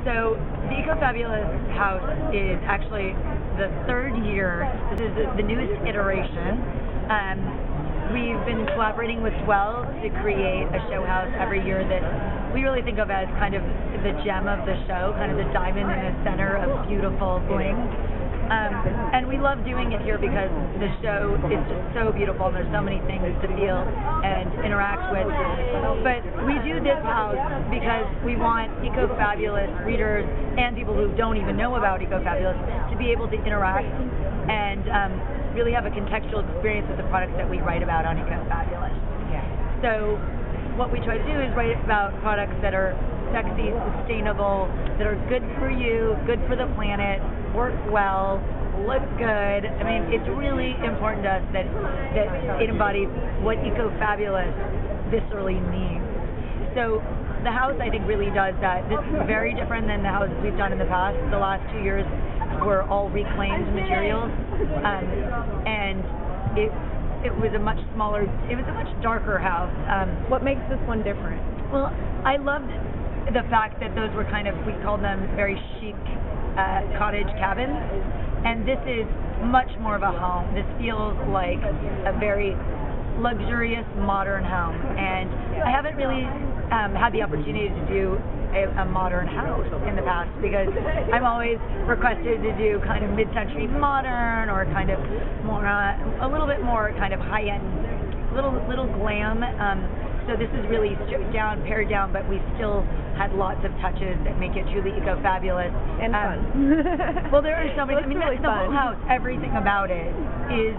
So the ecofabulous house is actually the third year. This is the newest iteration. We've been collaborating with Swell to create a show house every year that we really think of as kind of the gem of the show, kind of the diamond in the center of beautiful bling. And we love doing it here because the show is just so beautiful and there's so many things to feel and interact with. But we do this house because we want ecofabulous readers and people who don't even know about ecofabulous to be able to interact and really have a contextual experience with the products that we write about on ecofabulous. Yeah. So what we try to do is write about products that are sexy, sustainable, that are good for you, good for the planet, work well, look good. I mean, it's really important to us that it embodies what ecofabulous viscerally means. So the house, I think, really does that. This is very different than the houses we've done in the past. The last 2 years were all reclaimed materials, and it was a much smaller, it was a much darker house. What makes this one different? Well, I loved the fact that those were kind of, we called them very chic cottage cabins, and this is much more of a home. This feels like a very luxurious modern home, and I haven't really had the opportunity to do a modern house in the past because I'm always requested to do kind of mid-century modern or kind of more a little bit more kind of high-end, little glam. So this is really stripped down, pared down, but we still had lots of touches that make it truly eco-fabulous. And fun. Well, there are so many. I mean, really the whole house, everything about it is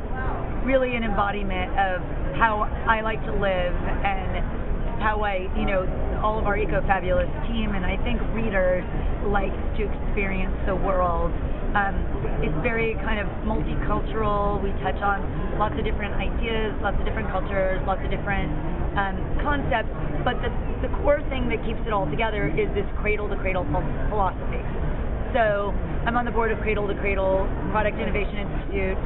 really an embodiment of how I like to live and how all of our ecofabulous team and I think readers like to experience the world. It's very kind of multicultural. We touch on lots of different ideas, lots of different cultures, lots of different concepts, but the core thing that keeps it all together is this cradle-to-cradle philosophy. So I'm on the board of Cradle to Cradle Product Innovation Institute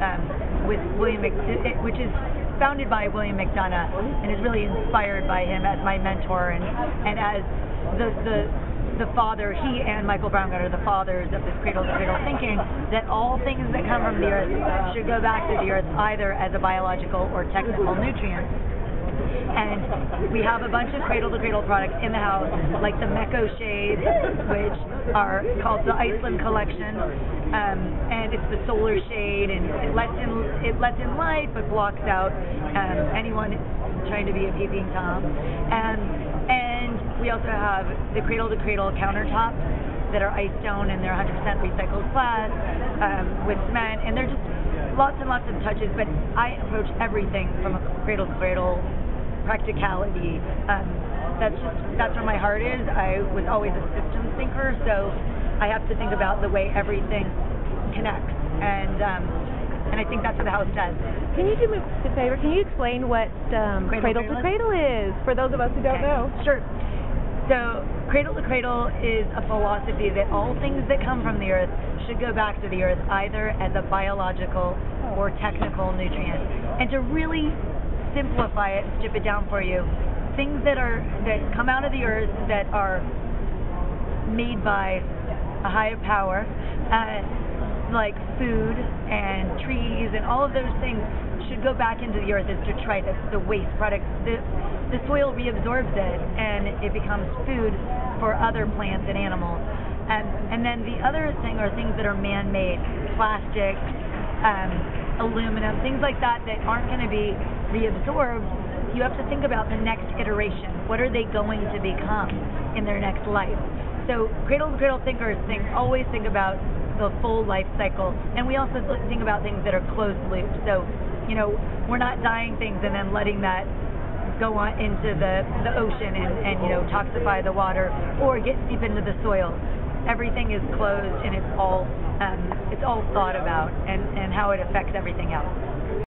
with which is founded by William McDonough and is really inspired by him as my mentor and as the father. He and Michael Braungart are the fathers of this cradle-to-cradle thinking that all things that come from the earth should go back to the earth either as a biological or technical nutrient. And we have a bunch of cradle-to-cradle products in the house, like the Mecco shades, which are called the Iceland Collection, and it's the solar shade, and it lets in light but blocks out anyone trying to be a peeping Tom. And we also have the cradle-to-cradle countertops that are ice stone, and they're 100% recycled glass with cement, and they're just lots and lots of touches. But I approach everything from a cradle-to-cradle practicality. That's where my heart is. I was always a systems thinker, so I have to think about the way everything connects, and I think that's what the house does. Can you do me a favor? Can you explain what cradle to cradle is for those of us who don't know? Sure. So cradle to cradle is a philosophy that all things that come from the earth should go back to the earth either as a biological or technical nutrient. And to really simplify it, strip it down for you, things that come out of the earth that are made by a higher power, like food and trees and all of those things should go back into the earth as detritus, the waste products. The soil reabsorbs it and it becomes food for other plants and animals. And then the other thing are things that are man-made, plastic, aluminum, things like that aren't going to be reabsorbed. You have to think about the next iteration. What are they going to become in their next life? So cradle-to-cradle thinkers always think about the full life cycle, and we also think about things that are closed loop. So, we're not dyeing things and then letting that go on into the ocean and toxify the water or get deep into the soil. Everything is closed and it's all thought about and how it affects everything else.